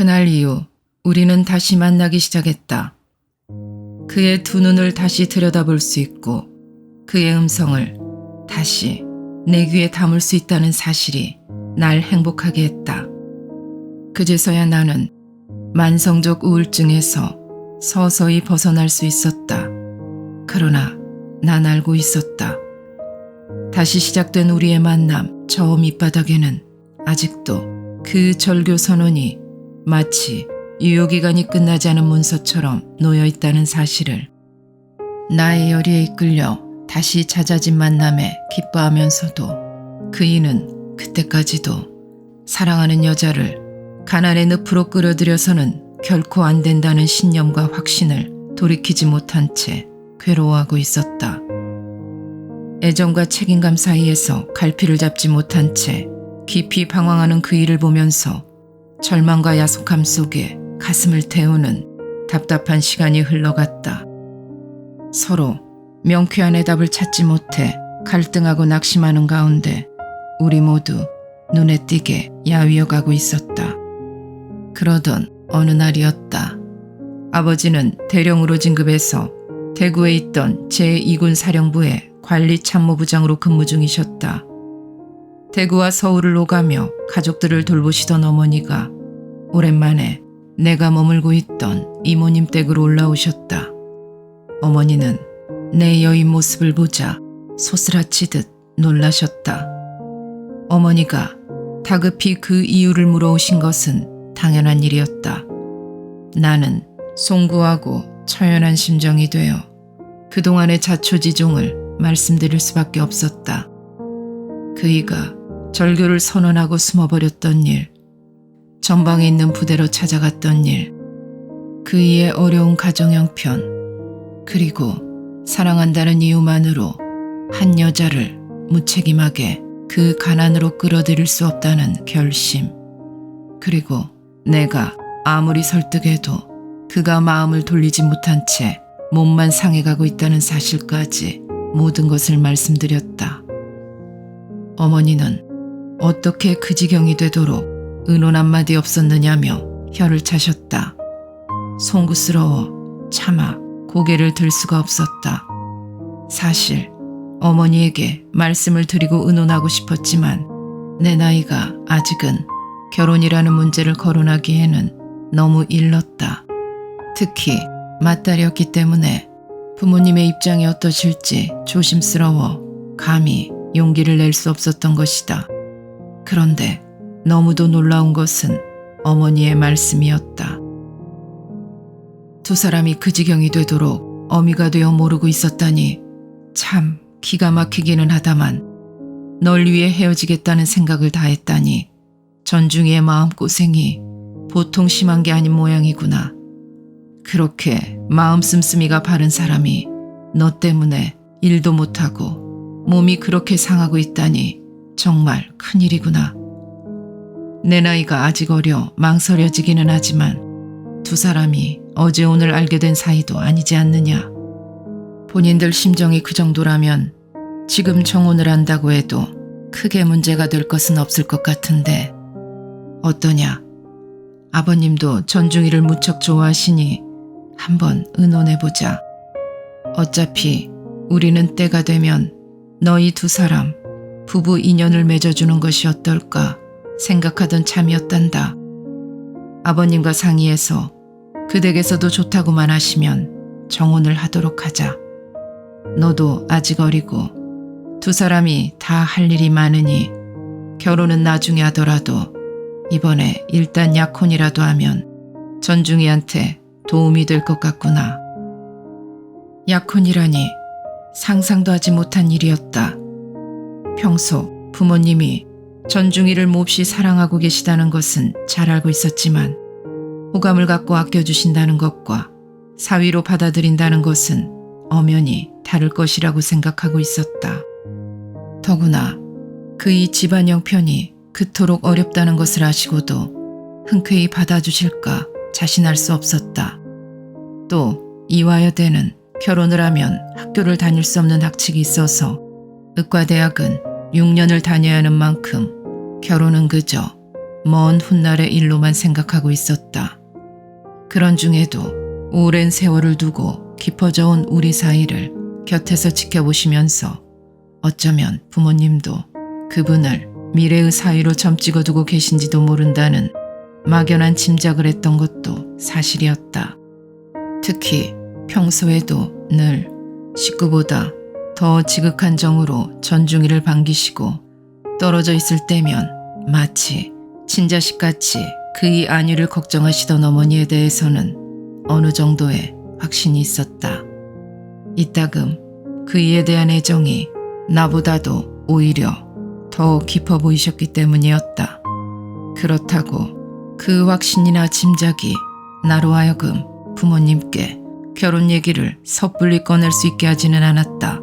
그날 이후 우리는 다시 만나기 시작했다. 그의 두 눈을 다시 들여다볼 수 있고 그의 음성을 다시 내 귀에 담을 수 있다는 사실이 날 행복하게 했다. 그제서야 나는 만성적 우울증에서 서서히 벗어날 수 있었다. 그러나 난 알고 있었다. 다시 시작된 우리의 만남 저 밑바닥에는 아직도 그 절교 선언이 마치 유효기간이 끝나지 않은 문서처럼 놓여있다는 사실을. 나의 열의에 이끌려 다시 찾아진 만남에 기뻐하면서도 그이는 그때까지도 사랑하는 여자를 가난의 늪으로 끌어들여서는 결코 안 된다는 신념과 확신을 돌이키지 못한 채 괴로워하고 있었다. 애정과 책임감 사이에서 갈피를 잡지 못한 채 깊이 방황하는 그 일을 보면서 절망과 야속함 속에 가슴을 태우는 답답한 시간이 흘러갔다. 서로 명쾌한 해답을 찾지 못해 갈등하고 낙심하는 가운데 우리 모두 눈에 띄게 야위어가고 있었다. 그러던 어느 날이었다. 아버지는 대령으로 진급해서 대구에 있던 제2군 사령부의 관리참모부장으로 근무 중이셨다. 대구와 서울을 오가며 가족들을 돌보시던 어머니가 오랜만에 내가 머물고 있던 이모님 댁으로 올라오셨다. 어머니는 내 여인 모습을 보자 소스라치듯 놀라셨다. 어머니가 다급히 그 이유를 물어오신 것은 당연한 일이었다. 나는 송구하고 처연한 심정이 되어 그동안의 자초지종을 말씀드릴 수밖에 없었다. 그이가 절교를 선언하고 숨어버렸던 일, 전방에 있는 부대로 찾아갔던 일, 그이의 어려운 가정 형편, 그리고 사랑한다는 이유만으로 한 여자를 무책임하게 그 가난으로 끌어들일 수 없다는 결심, 그리고 내가 아무리 설득해도 그가 마음을 돌리지 못한 채 몸만 상해가고 있다는 사실까지 모든 것을 말씀드렸다. 어머니는 어떻게 그 지경이 되도록 의논 한마디 없었느냐며 혀를 차셨다. 송구스러워 차마 고개를 들 수가 없었다. 사실 어머니에게 말씀을 드리고 의논하고 싶었지만 내 나이가 아직은 결혼이라는 문제를 거론하기에는 너무 일렀다. 특히 맏딸이었기 때문에 부모님의 입장이 어떠실지 조심스러워 감히 용기를 낼 수 없었던 것이다. 그런데 너무도 놀라운 것은 어머니의 말씀이었다. 두 사람이 그 지경이 되도록 어미가 되어 모르고 있었다니 참 기가 막히기는 하다만 널 위해 헤어지겠다는 생각을 다했다니 전중이의 마음고생이 보통 심한 게 아닌 모양이구나. 그렇게 마음 씀씀이가 바른 사람이 너 때문에 일도 못하고 몸이 그렇게 상하고 있다니 정말 큰일이구나. 내 나이가 아직 어려 망설여지기는 하지만 두 사람이 어제 오늘 알게 된 사이도 아니지 않느냐. 본인들 심정이 그 정도라면 지금 정혼을 한다고 해도 크게 문제가 될 것은 없을 것 같은데 어떠냐. 아버님도 전중이를 무척 좋아하시니 한번 의논해보자. 어차피 우리는 때가 되면 너희 두 사람 부부 인연을 맺어주는 것이 어떨까 생각하던 참이었단다. 아버님과 상의해서 그 댁에서도 좋다고만 하시면 정혼을 하도록 하자. 너도 아직 어리고 두 사람이 다 할 일이 많으니 결혼은 나중에 하더라도 이번에 일단 약혼이라도 하면 전중이한테 도움이 될 것 같구나. 약혼이라니 상상도 하지 못한 일이었다. 평소 부모님이 전중이를 몹시 사랑하고 계시다는 것은 잘 알고 있었지만 호감을 갖고 아껴주신다는 것과 사위로 받아들인다는 것은 엄연히 다를 것이라고 생각하고 있었다. 더구나 그의 집안 형편이 그토록 어렵다는 것을 아시고도 흔쾌히 받아주실까 자신할 수 없었다. 또 이화여대는 결혼을 하면 학교를 다닐 수 없는 학칙이 있어서 의과대학은 6년을 다녀야 하는 만큼 결혼은 그저 먼 훗날의 일로만 생각하고 있었다. 그런 중에도 오랜 세월을 두고 깊어져 온 우리 사이를 곁에서 지켜보시면서 어쩌면 부모님도 그분을 미래의 사위로 점찍어두고 계신지도 모른다는 막연한 짐작을 했던 것도 사실이었다. 특히 평소에도 늘 식구보다 더 지극한 정으로 전중이를 반기시고 떨어져 있을 때면 마치 친자식같이 그의 안위를 걱정하시던 어머니에 대해서는 어느 정도의 확신이 있었다. 이따금 그이에 대한 애정이 나보다도 오히려 더 깊어 보이셨기 때문이었다. 그렇다고 그 확신이나 짐작이 나로 하여금 부모님께 결혼 얘기를 섣불리 꺼낼 수 있게 하지는 않았다.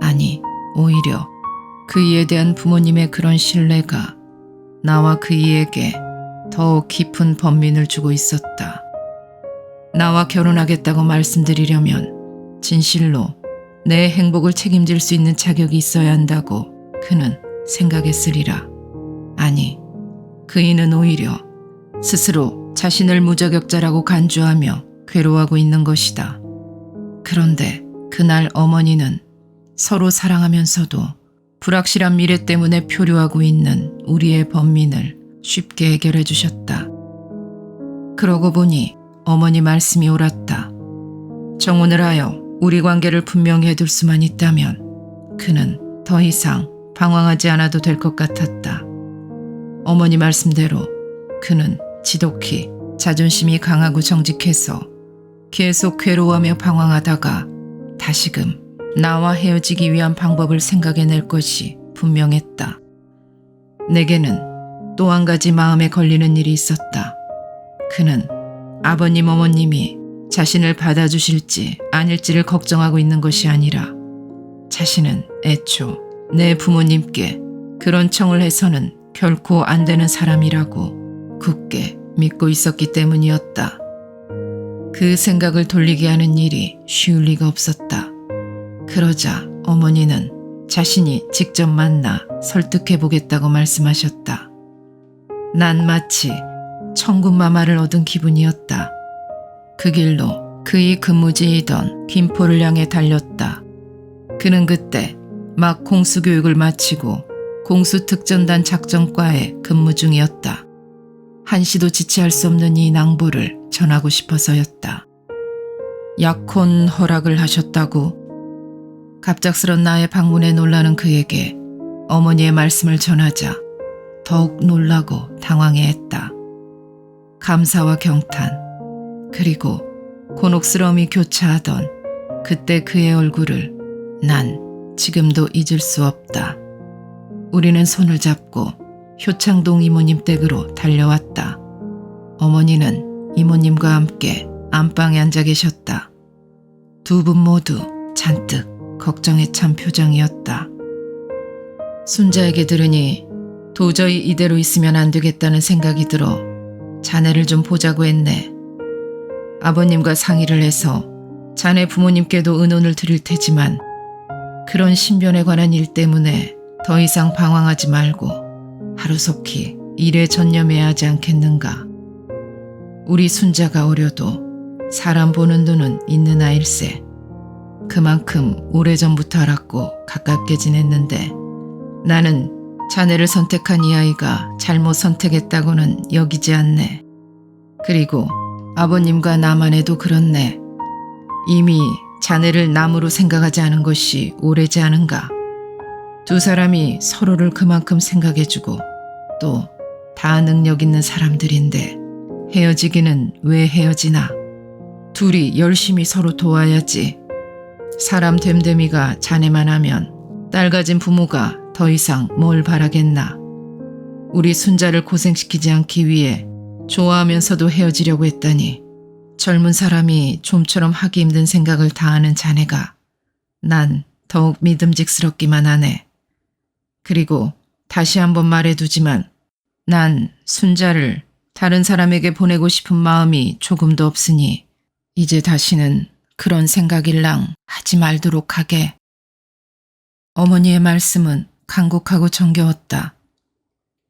아니, 오히려 그이에 대한 부모님의 그런 신뢰가 나와 그이에게 더 깊은 번민을 주고 있었다. 나와 결혼하겠다고 말씀드리려면 진실로 내 행복을 책임질 수 있는 자격이 있어야 한다고 그는 생각했으리라. 아니, 그이는 오히려 스스로 자신을 무자격자라고 간주하며 괴로워하고 있는 것이다. 그런데 그날 어머니는 서로 사랑하면서도 불확실한 미래 때문에 표류하고 있는 우리의 번민을 쉽게 해결해 주셨다. 그러고 보니 어머니 말씀이 옳았다. 정혼을 하여 우리 관계를 분명히 해둘 수만 있다면 그는 더 이상 방황하지 않아도 될 것 같았다. 어머니 말씀대로 그는 지독히 자존심이 강하고 정직해서 계속 괴로워하며 방황하다가 다시금 나와 헤어지기 위한 방법을 생각해낼 것이 분명했다. 내게는 또 한 가지 마음에 걸리는 일이 있었다. 그는 아버님 어머님이 자신을 받아주실지 아닐지를 걱정하고 있는 것이 아니라 자신은 애초 내 부모님께 그런 청을 해서는 결코 안 되는 사람이라고 굳게 믿고 있었기 때문이었다. 그 생각을 돌리게 하는 일이 쉬울 리가 없었다. 그러자 어머니는 자신이 직접 만나 설득해보겠다고 말씀하셨다. 난 마치 천군마마를 얻은 기분이었다. 그 길로 그의 근무지이던 김포를 향해 달렸다. 그는 그때 막 공수교육을 마치고 공수특전단 작전과에 근무 중이었다. 한시도 지체할 수 없는 이 낭보를 전하고 싶어서였다. 약혼 허락을 하셨다고? 갑작스런 나의 방문에 놀라는 그에게 어머니의 말씀을 전하자 더욱 놀라고 당황해했다. 감사와 경탄, 그리고 곤혹스러움이 교차하던 그때 그의 얼굴을 난 지금도 잊을 수 없다. 우리는 손을 잡고 효창동 이모님 댁으로 달려왔다. 어머니는 이모님과 함께 안방에 앉아 계셨다. 두 분 모두 잔뜩 걱정에 찬 표정이었다. 순자에게 들으니 도저히 이대로 있으면 안 되겠다는 생각이 들어 자네를 좀 보자고 했네. 아버님과 상의를 해서 자네 부모님께도 의논을 드릴 테지만 그런 신변에 관한 일 때문에 더 이상 방황하지 말고 하루속히 일에 전념해야 하지 않겠는가. 우리 순자가 어려도 사람 보는 눈은 있는 아일세. 그만큼 오래전부터 알았고 가깝게 지냈는데 나는 자네를 선택한 이 아이가 잘못 선택했다고는 여기지 않네. 그리고 아버님과 나만 해도 그렇네. 이미 자네를 남으로 생각하지 않은 것이 오래지 않은가. 두 사람이 서로를 그만큼 생각해주고 또 다 능력 있는 사람들인데 헤어지기는 왜 헤어지나. 둘이 열심히 서로 도와야지. 사람 됨됨이가 자네만 하면 딸 가진 부모가 더 이상 뭘 바라겠나. 우리 순자를 고생시키지 않기 위해 좋아하면서도 헤어지려고 했다니 젊은 사람이 좀처럼 하기 힘든 생각을 다 하는 자네가 난 더욱 믿음직스럽기만 하네. 그리고 다시 한번 말해두지만 난 순자를 다른 사람에게 보내고 싶은 마음이 조금도 없으니 이제 다시는 그런 생각일랑 하지 말도록 하게. 어머니의 말씀은 간곡하고 정겨웠다.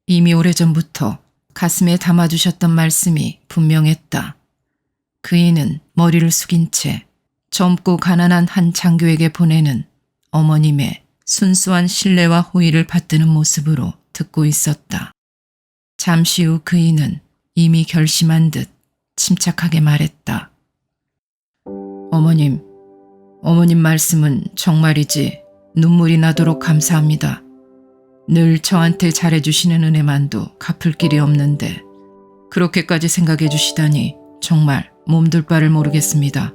이미 오래전부터 가슴에 담아두셨던 말씀이 분명했다. 그이는 머리를 숙인 채 젊고 가난한 한 장교에게 보내는 어머님의 순수한 신뢰와 호의를 받드는 모습으로 듣고 있었다. 잠시 후 그이는 이미 결심한 듯 침착하게 말했다. 어머님 말씀은 정말이지 눈물이 나도록 감사합니다. 늘 저한테 잘해주시는 은혜만도 갚을 길이 없는데 그렇게까지 생각해 주시다니 정말 몸둘 바를 모르겠습니다.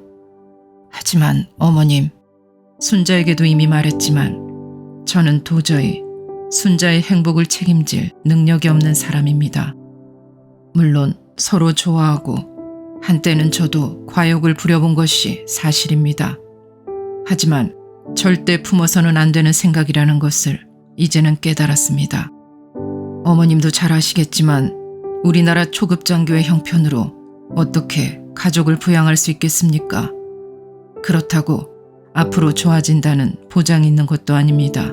하지만 어머님, 순자에게도 이미 말했지만 저는 도저히 순자의 행복을 책임질 능력이 없는 사람입니다. 물론 서로 좋아하고 한때는 저도 과욕을 부려본 것이 사실입니다. 하지만 절대 품어서는 안 되는 생각이라는 것을 이제는 깨달았습니다. 어머님도 잘 아시겠지만 우리나라 초급 장교의 형편으로 어떻게 가족을 부양할 수 있겠습니까? 그렇다고 앞으로 좋아진다는 보장이 있는 것도 아닙니다.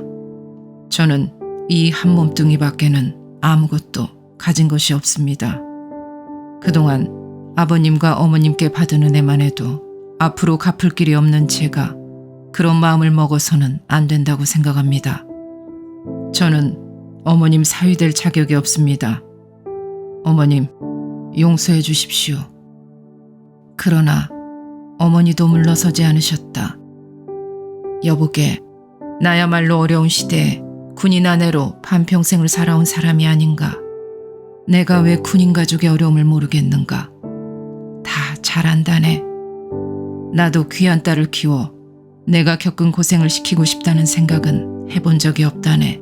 저는 이 한 몸뚱이 밖에는 아무것도 가진 것이 없습니다. 그동안 아버님과 어머님께 받은 은혜만 해도 앞으로 갚을 길이 없는 제가 그런 마음을 먹어서는 안 된다고 생각합니다. 저는 어머님 사위 될 자격이 없습니다. 어머님, 용서해 주십시오. 그러나 어머니도 물러서지 않으셨다. 여보게, 나야말로 어려운 시대에 군인 아내로 반평생을 살아온 사람이 아닌가. 내가 왜 군인 가족의 어려움을 모르겠는가. 다 잘 안다네. 나도 귀한 딸을 키워 내가 겪은 고생을 시키고 싶다는 생각은 해본 적이 없다네.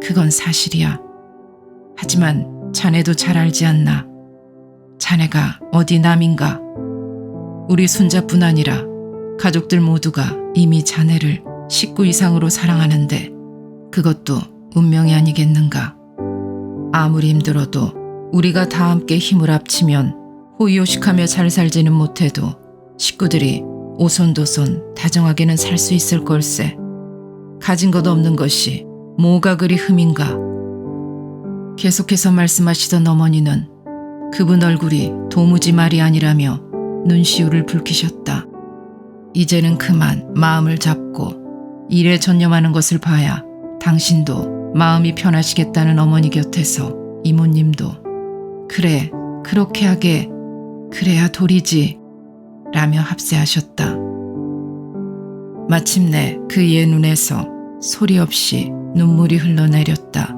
그건 사실이야. 하지만 자네도 잘 알지 않나. 자네가 어디 남인가. 우리 순자뿐 아니라 가족들 모두가 이미 자네를 식구 이상으로 사랑하는데 그것도 운명이 아니겠는가. 아무리 힘들어도 우리가 다 함께 힘을 합치면 호의호식하며 잘 살지는 못해도 식구들이 오손도손 다정하게는 살 수 있을 걸세. 가진 것 없는 것이 뭐가 그리 흠인가. 계속해서 말씀하시던 어머니는 그분 얼굴이 도무지 말이 아니라며 눈시울을 붉히셨다. 이제는 그만 마음을 잡고 일에 전념하는 것을 봐야 당신도 마음이 편하시겠다는 어머니 곁에서 이모님도 그래, 그렇게 하게, 그래야 도리지 라며 합세하셨다. 마침내 그의 눈에서 소리 없이 눈물이 흘러내렸다.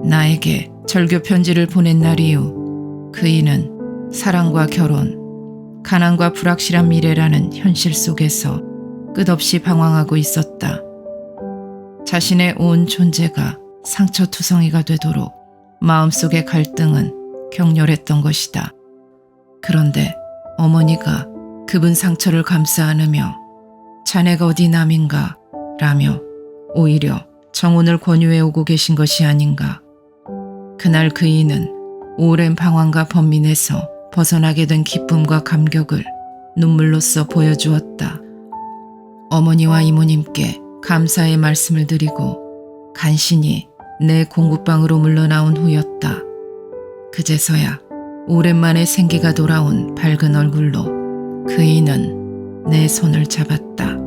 나에게 절교 편지를 보낸 날 이후 그이는 사랑과 결혼, 가난과 불확실한 미래라는 현실 속에서 끝없이 방황하고 있었다. 자신의 온 존재가 상처투성이가 되도록 마음속의 갈등은 격렬했던 것이다. 그런데 어머니가 그분 상처를 감싸 안으며 자네가 어디 남인가 라며 오히려 정혼을 권유해 오고 계신 것이 아닌가. 그날 그이는 오랜 방황과 번민에서 벗어나게 된 기쁨과 감격을 눈물로써 보여주었다. 어머니와 이모님께 감사의 말씀을 드리고 간신히 내 공부방으로 물러나온 후였다. 그제서야 오랜만에 생기가 돌아온 밝은 얼굴로 그이는 내 손을 잡았다.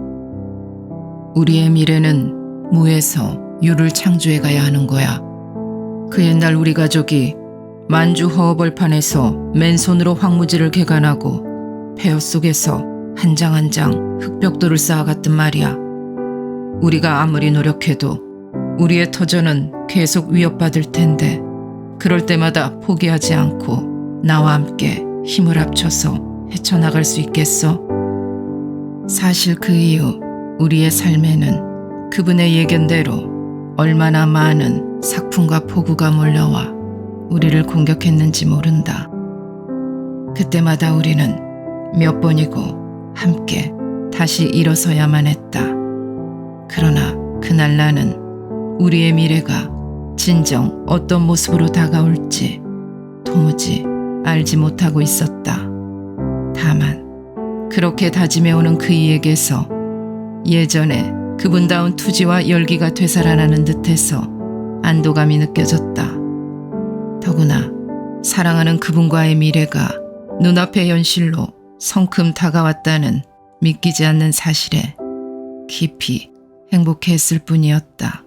우리의 미래는 무에서 유를 창조해 가야 하는 거야. 그 옛날 우리 가족이 만주 허허벌판에서 맨손으로 황무지를 개간하고 폐허 속에서 한 장 한 장 흙벽돌을 쌓아갔단 말이야. 우리가 아무리 노력해도 우리의 터전은 계속 위협받을 텐데 그럴 때마다 포기하지 않고 나와 함께 힘을 합쳐서 헤쳐나갈 수 있겠어? 사실 그 이후 우리의 삶에는 그분의 예견대로 얼마나 많은 삭풍과 폭우가 몰려와 우리를 공격했는지 모른다. 그때마다 우리는 몇 번이고 함께 다시 일어서야만 했다. 그러나 그날 나는 우리의 미래가 진정 어떤 모습으로 다가올지 도무지 알지 못하고 있었다. 다만 그렇게 다짐해오는 그이에게서 예전에 그분다운 투지와 열기가 되살아나는 듯해서 안도감이 느껴졌다. 더구나 사랑하는 그분과의 미래가 눈앞의 현실로 성큼 다가왔다는 믿기지 않는 사실에 깊이 행복했을 뿐이었다.